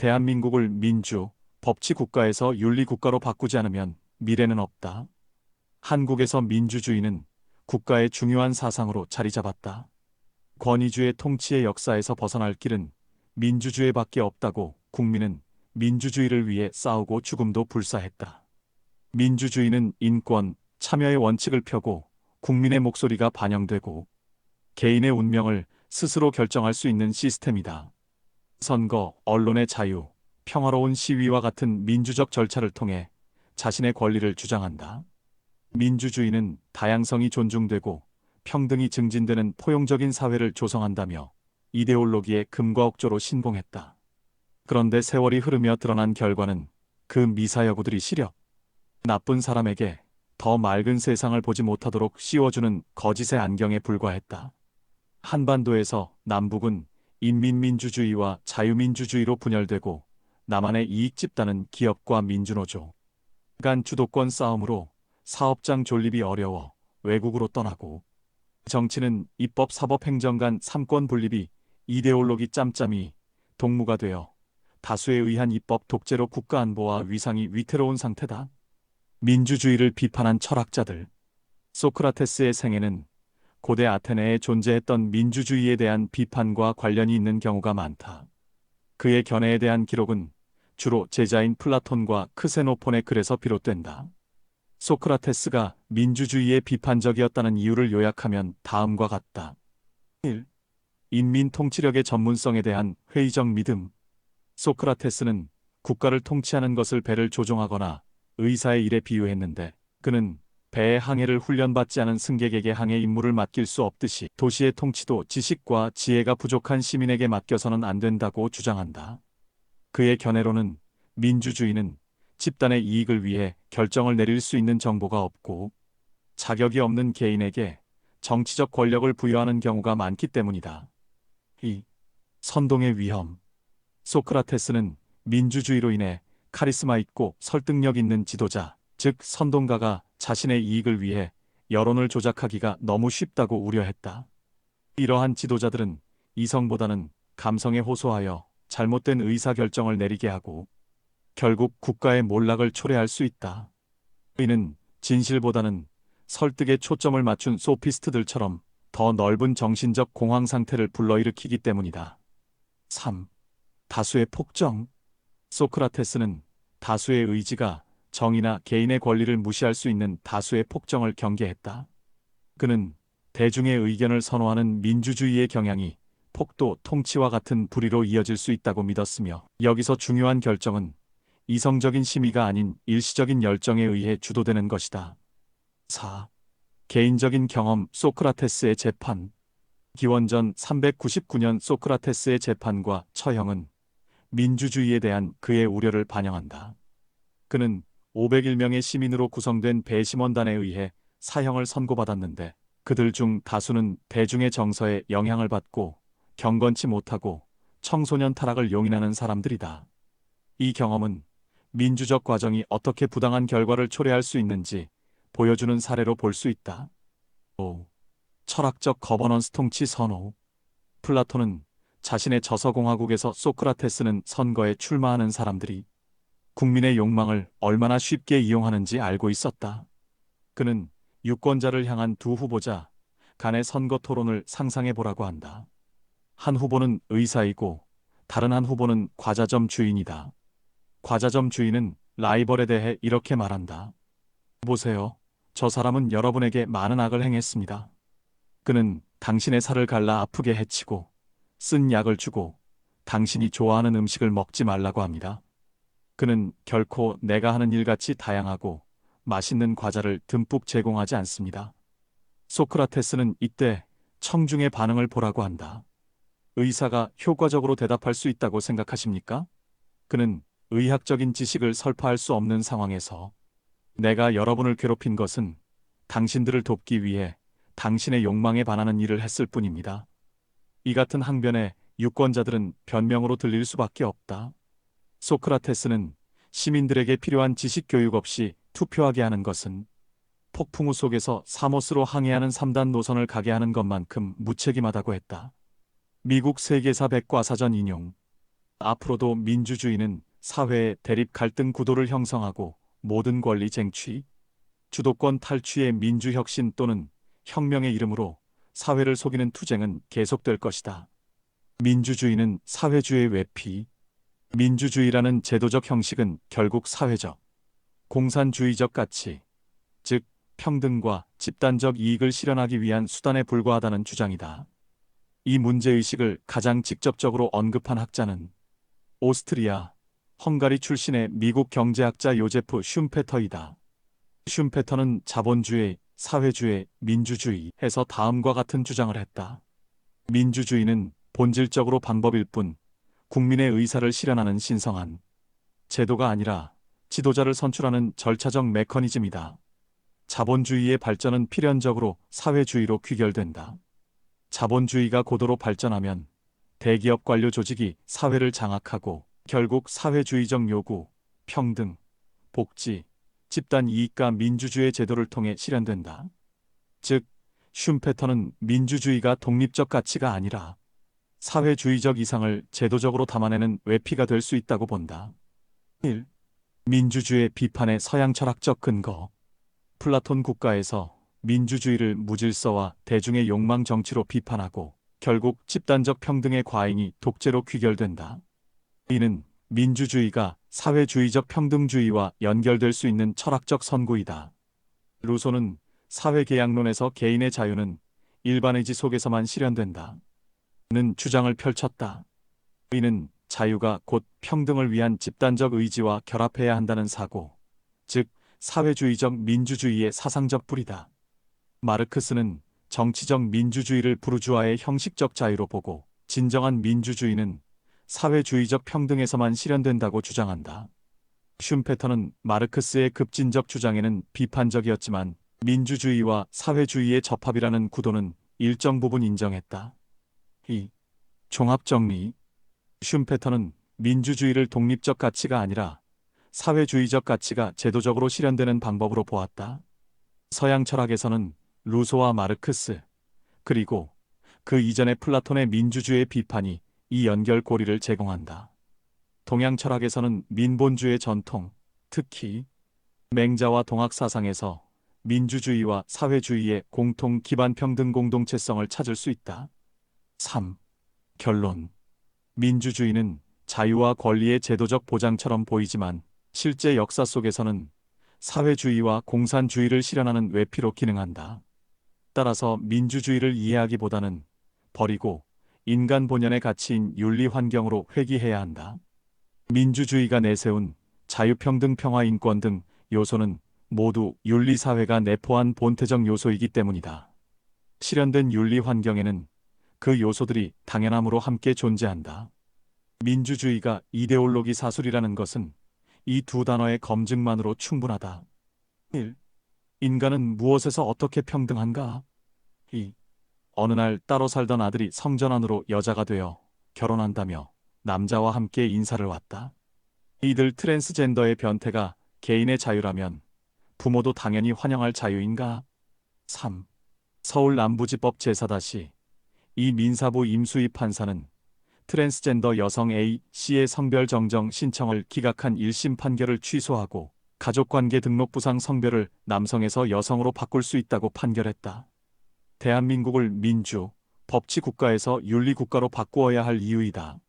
대한민국을 민주, 법치 국가에서 윤리 국가로 바꾸지 않으면 미래는 없다. 한국에서 민주주의는 국가의 중요한 사상으로 자리 잡았다. 권위주의 통치의 역사에서 벗어날 길은 민주주의밖에 없다고 국민은 민주주의를 위해 싸우고 죽음도 불사했다. 민주주의는 인권, 참여의 원칙을 펴고 국민의 목소리가 반영되고 개인의 운명을 스스로 결정할 수 있는 시스템이다. 선거, 언론의 자유, 평화로운 시위와 같은 민주적 절차를 통해 자신의 권리를 주장한다. 민주주의는 다양성이 존중되고 평등이 증진되는 포용적인 사회를 조성한다며 이데올로기의 금과 억조로 신봉했다. 그런데 세월이 흐르며 드러난 결과는 그 미사여구들이 시력, 나쁜 사람에게 더 맑은 세상을 보지 못하도록 씌워주는 거짓의 안경에 불과했다. 한반도에서 남북은 인민민주주의와 자유민주주의로 분열되고 남한의 이익 집단은 기업과 민주노조 간 주도권 싸움으로 사업장 존립이 어려워 외국으로 떠나고 정치는 입법, 사법, 행정 간 삼권 분립이 이데올로기 짬짬이 동무가 되어 다수에 의한 입법 독재로 국가 안보와 위상이 위태로운 상태다. 민주주의를 비판한 철학자들 소크라테스의 생애는 고대 아테네에 존재했던 민주주의에 대한 비판과 관련이 있는 경우가 많다. 그의 견해에 대한 기록은 주로 제자인 플라톤과 크세노폰의 글에서 비롯된다. 소크라테스가 민주주의에 비판적이었다는 이유를 요약하면 다음과 같다. 1. 인민 통치력의 전문성에 대한 회의적 믿음. 소크라테스는 국가를 통치하는 것을 배를 조종하거나 의사의 일에 비유했는데 그는 배의 항해를 훈련받지 않은 승객에게 항해 임무를 맡길 수 없듯이 도시의 통치도 지식과 지혜가 부족한 시민에게 맡겨서는 안 된다고 주장한다. 그의 견해로는 민주주의는 집단의 이익을 위해 결정을 내릴 수 있는 정보가 없고 자격이 없는 개인에게 정치적 권력을 부여하는 경우가 많기 때문이다. 2. 선동의 위험. 소크라테스는 민주주의로 인해 카리스마 있고 설득력 있는 지도자, 즉 선동가가 자신의 이익을 위해 여론을 조작하기가 너무 쉽다고 우려했다. 이러한 지도자들은 이성보다는 감성에 호소하여 잘못된 의사결정을 내리게 하고 결국 국가의 몰락을 초래할 수 있다. 이는 진실보다는 설득에 초점을 맞춘 소피스트들처럼 더 넓은 정신적 공황 상태를 불러일으키기 때문이다. 3. 다수의 폭정. 소크라테스는 다수의 의지가 정의나 개인의 권리를 무시할 수 있는 다수의 폭정을 경계했다. 그는 대중의 의견을 선호하는 민주주의의 경향이 폭도 통치와 같은 불의로 이어질 수 있다고 믿었으며 여기서 중요한 결정은 이성적인 심의가 아닌 일시적인 열정에 의해 주도되는 것이다. 4. 개인적인 경험. 소크라테스의 재판. 기원전 399년 소크라테스의 재판과 처형은 민주주의에 대한 그의 우려를 반영한다. 그는 501명의 시민으로 구성된 배심원단에 의해 사형을 선고받았는데 그들 중 다수는 대중의 정서에 영향을 받고 경건치 못하고 청소년 타락을 용인하는 사람들이다. 이 경험은 민주적 과정이 어떻게 부당한 결과를 초래할 수 있는지 보여주는 사례로 볼 수 있다. 5. 철학적 거버넌스 통치 선호. 플라톤은 자신의 저서공화국에서 소크라테스는 선거에 출마하는 사람들이 국민의 욕망을 얼마나 쉽게 이용하는지 알고 있었다. 그는 유권자를 향한 두 후보자 간의 선거 토론을 상상해 보라고 한다. 한 후보는 의사이고 다른 한 후보는 과자점 주인이다. 과자점 주인은 라이벌에 대해 이렇게 말한다. 보세요. 저 사람은 여러분에게 많은 악을 행했습니다. 그는 당신의 살을 갈라 아프게 해치고 쓴 약을 주고 당신이 좋아하는 음식을 먹지 말라고 합니다. 그는 결코 내가 하는 일같이 다양하고 맛있는 과자를 듬뿍 제공하지 않습니다. 소크라테스는 이때 청중의 반응을 보라고 한다. 의사가 효과적으로 대답할 수 있다고 생각하십니까? 그는 의학적인 지식을 설파할 수 없는 상황에서 내가 여러분을 괴롭힌 것은 당신들을 돕기 위해 당신의 욕망에 반하는 일을 했을 뿐입니다. 이 같은 항변에 유권자들은 변명으로 들릴 수밖에 없다. 소크라테스는 시민들에게 필요한 지식 교육 없이 투표하게 하는 것은 폭풍우 속에서 사모스로 항해하는 3단 노선을 가게 하는 것만큼 무책임하다고 했다. 미국 세계사 백과사전 인용. 앞으로도 민주주의는 사회의 대립 갈등 구도를 형성하고 모든 권리 쟁취, 주도권 탈취의 민주혁신 또는 혁명의 이름으로 사회를 속이는 투쟁은 계속될 것이다. 민주주의는 사회주의의 외피. 민주주의라는 제도적 형식은 결국 사회적, 공산주의적 가치, 즉 평등과 집단적 이익을 실현하기 위한 수단에 불과하다는 주장이다. 이 문제의식을 가장 직접적으로 언급한 학자는 오스트리아, 헝가리 출신의 미국 경제학자 요제프 슌페터이다. 슌페터는 자본주의, 사회주의, 민주주의에서 다음과 같은 주장을 했다. 민주주의는 본질적으로 방법일 뿐 국민의 의사를 실현하는 신성한 제도가 아니라 지도자를 선출하는 절차적 메커니즘이다. 자본주의의 발전은 필연적으로 사회주의로 귀결된다. 자본주의가 고도로 발전하면 대기업 관료 조직이 사회를 장악하고 결국 사회주의적 요구, 평등, 복지, 집단 이익과 민주주의 제도를 통해 실현된다. 즉, 슌페터는 민주주의가 독립적 가치가 아니라 사회주의적 이상을 제도적으로 담아내는 외피가 될 수 있다고 본다. 1. 민주주의 비판의 서양 철학적 근거. 플라톤 국가에서 민주주의를 무질서와 대중의 욕망 정치로 비판하고 결국 집단적 평등의 과잉이 독재로 귀결된다. 이는 민주주의가 사회주의적 평등주의와 연결될 수 있는 철학적 선구이다. 루소는 사회계약론에서 개인의 자유는 일반의지 속에서만 실현된다. 는 주장을 펼쳤다. 이는 자유가 곧 평등을 위한 집단적 의지와 결합해야 한다는 사고, 즉 사회주의적 민주주의의 사상적 뿌리다. 마르크스는 정치적 민주주의를 부르주아의 형식적 자유로 보고 진정한 민주주의는 사회주의적 평등에서만 실현된다고 주장한다. 슌페터는 마르크스의 급진적 주장에는 비판적이었지만 민주주의와 사회주의의 접합이라는 구도는 일정 부분 인정했다. 2. 종합정리. 슌페터는 민주주의를 독립적 가치가 아니라 사회주의적 가치가 제도적으로 실현되는 방법으로 보았다. 서양 철학에서는 루소와 마르크스, 그리고 그 이전의 플라톤의 민주주의의 비판이 이 연결고리를 제공한다. 동양 철학에서는 민본주의 전통, 특히 맹자와 동학 사상에서 민주주의와 사회주의의 공통 기반 평등 공동체성을 찾을 수 있다. 3. 결론. 민주주의는 자유와 권리의 제도적 보장처럼 보이지만 실제 역사 속에서는 사회주의와 공산주의를 실현하는 외피로 기능한다. 따라서 민주주의를 이해하기보다는 버리고 인간 본연의 가치인 윤리 환경으로 회귀해야 한다. 민주주의가 내세운 자유평등 평화 인권 등 요소는 모두 윤리사회가 내포한 본태적 요소이기 때문이다. 실현된 윤리 환경에는 그 요소들이 당연함으로 함께 존재한다. 민주주의가 이데올로기 사술이라는 것은 이 두 단어의 검증만으로 충분하다. 1. 인간은 무엇에서 어떻게 평등한가? 2. 어느 날 따로 살던 아들이 성전 안으로 여자가 되어 결혼한다며 남자와 함께 인사를 왔다. 이들 트랜스젠더의 변태가 개인의 자유라면 부모도 당연히 환영할 자유인가? 3. 서울 남부지법 제4-2 민사부 임수희 판사는 트랜스젠더 여성 A씨의 성별 정정 신청을 기각한 1심 판결을 취소하고 가족관계 등록부상 성별을 남성에서 여성으로 바꿀 수 있다고 판결했다. 대한민국을 민주, 법치 국가에서 윤리 국가로 바꾸어야 할 이유이다.